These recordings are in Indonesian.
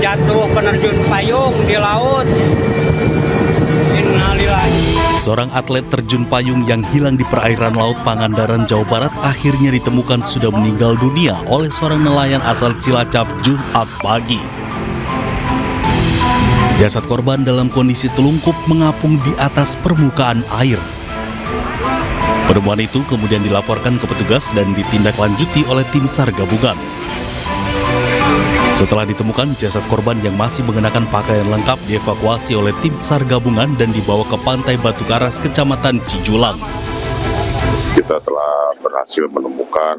jatuh penerjun payung di laut. Innalillahi. Seorang atlet terjun payung yang hilang di perairan Laut Pangandaran, Jawa Barat akhirnya ditemukan sudah meninggal dunia oleh seorang nelayan asal Cilacap Jumat pagi. Jasad korban dalam kondisi telungkup mengapung di atas permukaan air. Penemuan itu kemudian dilaporkan ke petugas dan ditindaklanjuti oleh tim SAR gabungan. Setelah ditemukan, jasad korban yang masih mengenakan pakaian lengkap dievakuasi oleh tim SAR gabungan dan dibawa ke Pantai Batu Karas, Kecamatan Cijulang. Kita telah berhasil menemukan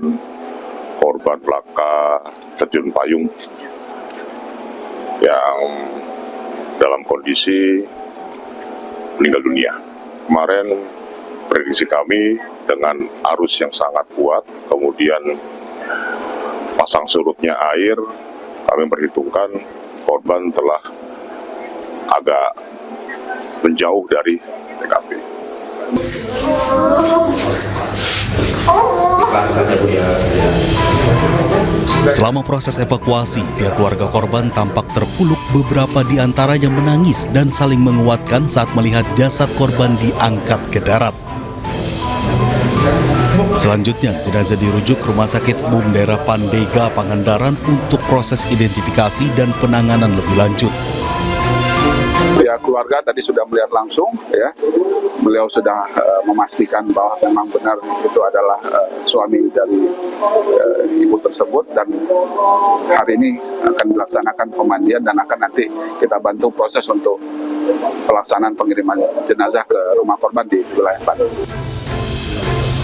korban laka terjun payung yang dalam kondisi meninggal dunia. Kemarin prediksi kami dengan arus yang sangat kuat, kemudian pasang surutnya air, kami perhitungkan korban telah agak menjauh dari TKP. Selama proses evakuasi, pihak keluarga korban tampak terpuruk, beberapa di antaranya menangis dan saling menguatkan saat melihat jasad korban diangkat ke darat. Selanjutnya, jenazah dirujuk ke Rumah Sakit Umum Daerah Pandega Pangandaran untuk proses identifikasi dan penanganan lebih lanjut. Pihak keluarga tadi sudah melihat langsung, ya. Beliau sudah memastikan bahwa memang benar itu adalah suami dari ibu tersebut, dan hari ini akan dilaksanakan pemandian dan akan nanti kita bantu proses untuk pelaksanaan pengiriman jenazah ke rumah korban di wilayah Bandung.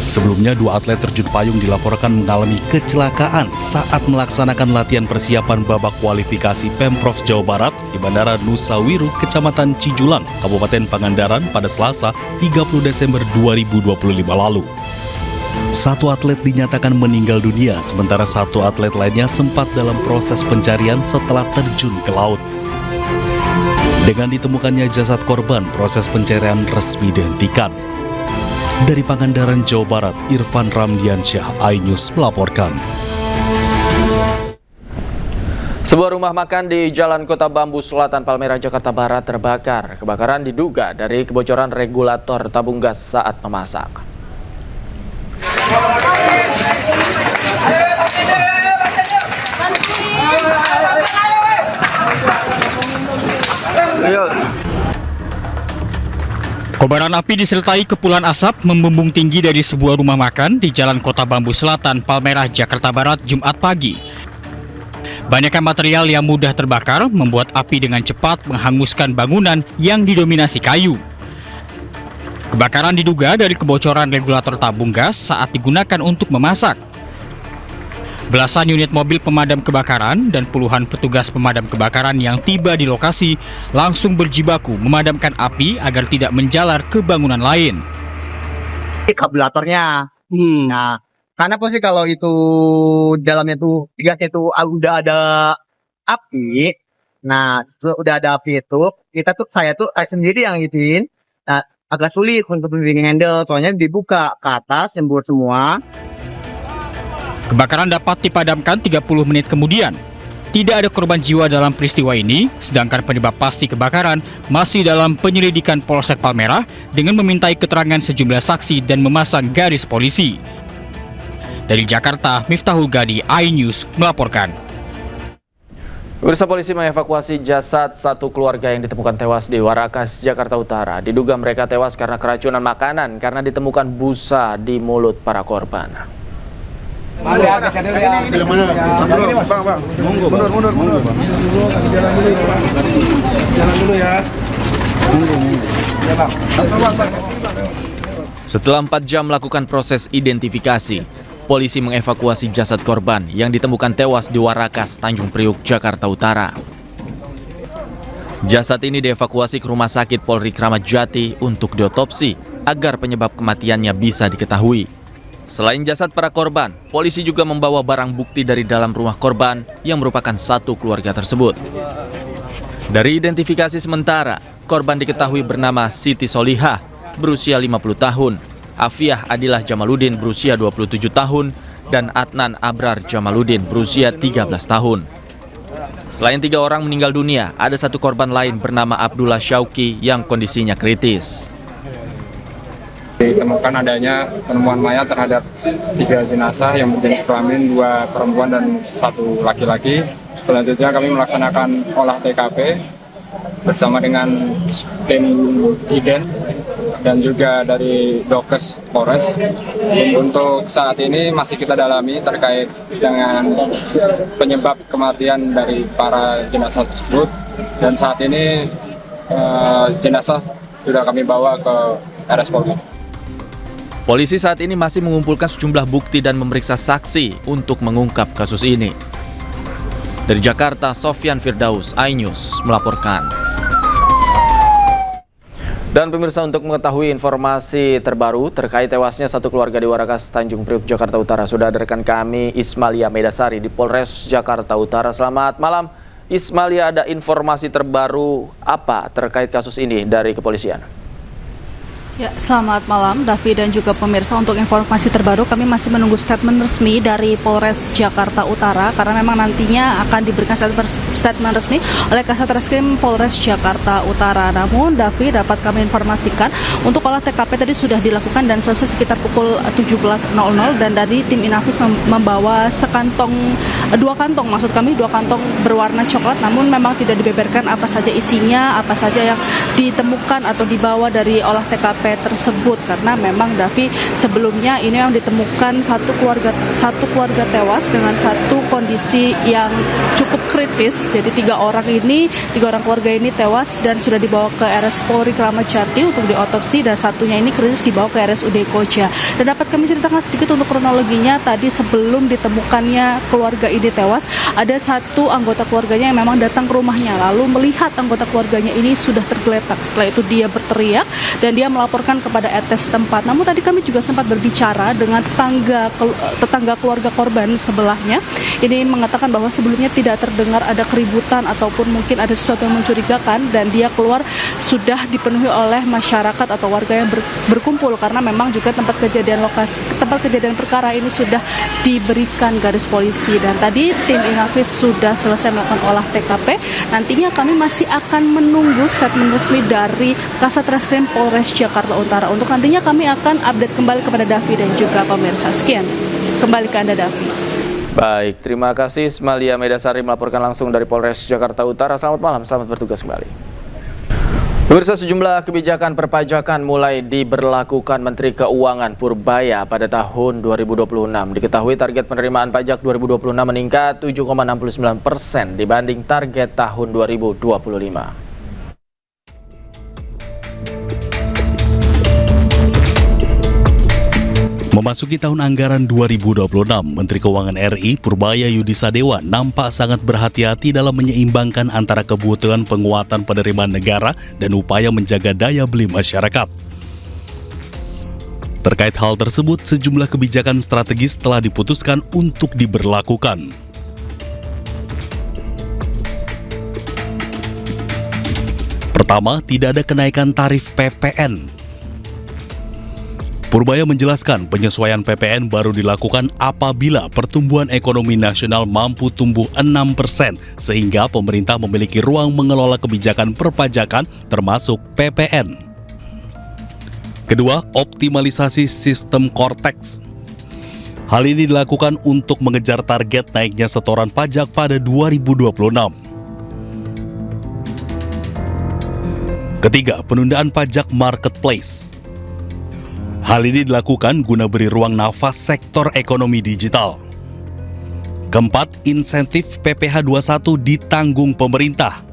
Sebelumnya, dua atlet terjun payung dilaporkan mengalami kecelakaan saat melaksanakan latihan persiapan babak kualifikasi Pemprov Jawa Barat di Bandara Nusa Wiru, Kecamatan Cijulang, Kabupaten Pangandaran pada Selasa 30 Desember 2025 lalu. Satu atlet dinyatakan meninggal dunia, sementara satu atlet lainnya sempat dalam proses pencarian setelah terjun ke laut. Dengan ditemukannya jasad korban, proses pencarian resmi dihentikan. Dari Pangandaran, Jawa Barat, Irfan Ramdiansyah, iNews melaporkan. Sebuah rumah makan di Jalan Kota Bambu Selatan, Palmerah, Jakarta Barat terbakar. Kebakaran diduga dari kebocoran regulator tabung gas saat memasak. Kobaran api disertai kepulan asap membumbung tinggi dari sebuah rumah makan di Jalan Kota Bambu Selatan, Palmerah, Jakarta Barat, Jumat pagi. Banyaknya material yang mudah terbakar membuat api dengan cepat menghanguskan bangunan yang didominasi kayu. Kebakaran diduga dari kebocoran regulator tabung gas saat digunakan untuk memasak. Belasan unit mobil pemadam kebakaran dan puluhan petugas pemadam kebakaran yang tiba di lokasi langsung berjibaku memadamkan api agar tidak menjalar ke bangunan lain. Kabulatornya, nah karena pasti kalau itu dalamnya tuh gasnya itu udah ada api, nah udah ada api itu saya sendiri yang ituin, nah agak sulit untuk handle soalnya dibuka ke atas nyembur semua. Kebakaran dapat dipadamkan 30 menit kemudian. Tidak ada korban jiwa dalam peristiwa ini, sedangkan penyebab pasti kebakaran masih dalam penyelidikan Polsek Palmerah dengan memintai keterangan sejumlah saksi dan memasang garis polisi. Dari Jakarta, Miftahul Gadi, iNews melaporkan. Pemirsa, polisi mengevakuasi jasad satu keluarga yang ditemukan tewas di Warakas, Jakarta Utara. Diduga mereka tewas karena keracunan makanan karena ditemukan busa di mulut para korban. Mundur, jalan dulu ya. Setelah 4 jam melakukan proses identifikasi, polisi mengevakuasi jasad korban yang ditemukan tewas di Warakas, Tanjung Priuk, Jakarta Utara. Jasad ini dievakuasi ke Rumah Sakit Polri Kramat Jati untuk diotopsi agar penyebab kematiannya bisa diketahui. Selain jasad para korban, polisi juga membawa barang bukti dari dalam rumah korban yang merupakan satu keluarga tersebut. Dari identifikasi sementara, korban diketahui bernama Siti Solihah, berusia 50 tahun, Afiah Adilah Jamaluddin berusia 27 tahun, dan Adnan Abrar Jamaluddin berusia 13 tahun. Selain 3 orang meninggal dunia, ada 1 korban lain bernama Abdullah Syauki yang kondisinya kritis. Ditemukan adanya penemuan mayat terhadap 3 jenazah yang berjenis kelamin, 2 perempuan dan 1 laki-laki. Selanjutnya kami melaksanakan olah TKP bersama dengan tim IDEN dan juga dari Dokes Polres. Untuk saat ini masih kita dalami terkait dengan penyebab kematian dari para jenazah tersebut, dan saat ini jenazah sudah kami bawa ke RS Polri. Polisi saat ini masih mengumpulkan sejumlah bukti dan memeriksa saksi untuk mengungkap kasus ini. Dari Jakarta, Sofyan Firdaus, iNews melaporkan. Dan pemirsa, untuk mengetahui informasi terbaru terkait tewasnya 1 keluarga di Warakas, Tanjung Priok, Jakarta Utara, sudah ada rekan kami Ismalia Medasari di Polres Jakarta Utara. Selamat malam, Ismalia, ada informasi terbaru apa terkait kasus ini dari kepolisian? Ya, selamat malam Davi dan juga pemirsa. Untuk informasi terbaru, kami masih menunggu statement resmi dari Polres Jakarta Utara karena memang nantinya akan diberikan statement resmi oleh Kasat Reskrim Polres Jakarta Utara. Namun Davi, dapat kami informasikan untuk olah TKP tadi sudah dilakukan dan selesai sekitar pukul 17.00, dan dari tim Inafis membawa dua kantong berwarna coklat, namun memang tidak dibeberkan apa saja isinya, apa saja yang ditemukan atau dibawa dari olah TKP tersebut, karena memang Davi sebelumnya ini yang ditemukan satu keluarga tewas dengan satu kondisi yang cukup kritis. Jadi 3 orang keluarga ini tewas dan sudah dibawa ke RS Polri Kramat Jati untuk diotopsi, dan satunya ini kritis dibawa ke RSUD Koja. Dan dapat kami ceritakan sedikit untuk kronologinya, tadi sebelum ditemukannya keluarga ini tewas, ada 1 anggota keluarganya yang memang datang ke rumahnya lalu melihat anggota keluarganya ini sudah tergeletak. Setelah itu dia berteriak dan dia melaporkan kepada RT setempat. Namun tadi kami juga sempat berbicara dengan tetangga keluarga korban sebelahnya. Ini mengatakan bahwa sebelumnya tidak terdengar ada keributan ataupun mungkin ada sesuatu yang mencurigakan, dan dia keluar sudah dipenuhi oleh masyarakat atau warga yang berkumpul, karena memang juga tempat kejadian perkara ini sudah diberikan garis polisi. Dan tadi tim Inafis sudah selesai melakukan olah TKP. Nantinya kami masih akan menunggu statement resmi dari Kasat Reskrim Polres Jakarta Utara. Untuk nantinya kami akan update kembali kepada Davi dan juga pemirsa. Sekian, kembali ke Anda Davi. Baik, terima kasih Ismalia Medasari melaporkan langsung dari Polres Jakarta Utara. Selamat malam, selamat bertugas kembali. Pemirsa, sejumlah kebijakan perpajakan mulai diberlakukan Menteri Keuangan Purbaya pada tahun 2026. Diketahui target penerimaan pajak 2026 meningkat 7,69% dibanding target tahun 2025. Memasuki tahun anggaran 2026, Menteri Keuangan RI Purbaya Yudisadewa nampak sangat berhati-hati dalam menyeimbangkan antara kebutuhan penguatan penerimaan negara dan upaya menjaga daya beli masyarakat. Terkait hal tersebut, sejumlah kebijakan strategis telah diputuskan untuk diberlakukan. Pertama, tidak ada kenaikan tarif PPN. Purbaya menjelaskan penyesuaian PPN baru dilakukan apabila pertumbuhan ekonomi nasional mampu tumbuh 6%, sehingga pemerintah memiliki ruang mengelola kebijakan perpajakan termasuk PPN. Kedua, optimalisasi sistem Cortex. Hal ini dilakukan untuk mengejar target naiknya setoran pajak pada 2026. Ketiga, penundaan pajak marketplace. Hal ini dilakukan guna beri ruang nafas sektor ekonomi digital. Keempat, insentif PPh 21 ditanggung pemerintah.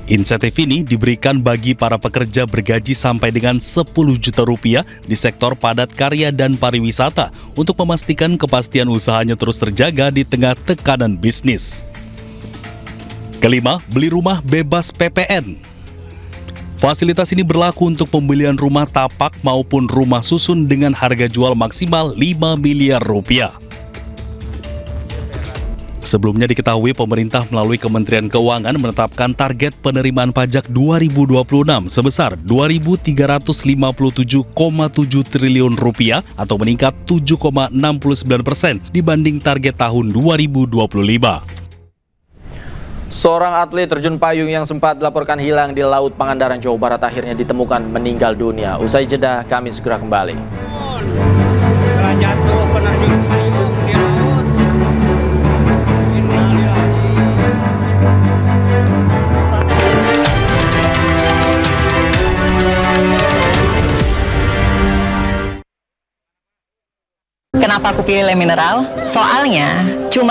Insentif ini diberikan bagi para pekerja bergaji sampai dengan 10 juta rupiah di sektor padat karya dan pariwisata untuk memastikan kepastian usahanya terus terjaga di tengah tekanan bisnis. Kelima, beli rumah bebas PPN. Fasilitas ini berlaku untuk pembelian rumah tapak maupun rumah susun dengan harga jual maksimal 5 miliar rupiah. Sebelumnya diketahui pemerintah melalui Kementerian Keuangan menetapkan target penerimaan pajak 2026 sebesar 2.357,7 triliun rupiah atau meningkat 7,69% dibanding target tahun 2025. Seorang atlet terjun payung yang sempat dilaporkan hilang di Laut Pangandaran, Jawa Barat akhirnya ditemukan meninggal dunia. Usai jeda, kami segera kembali. Setelah jatuh penerjun payung di laut. Innalillahi. Kenapa aku pilih Le Mineral? Soalnya cuma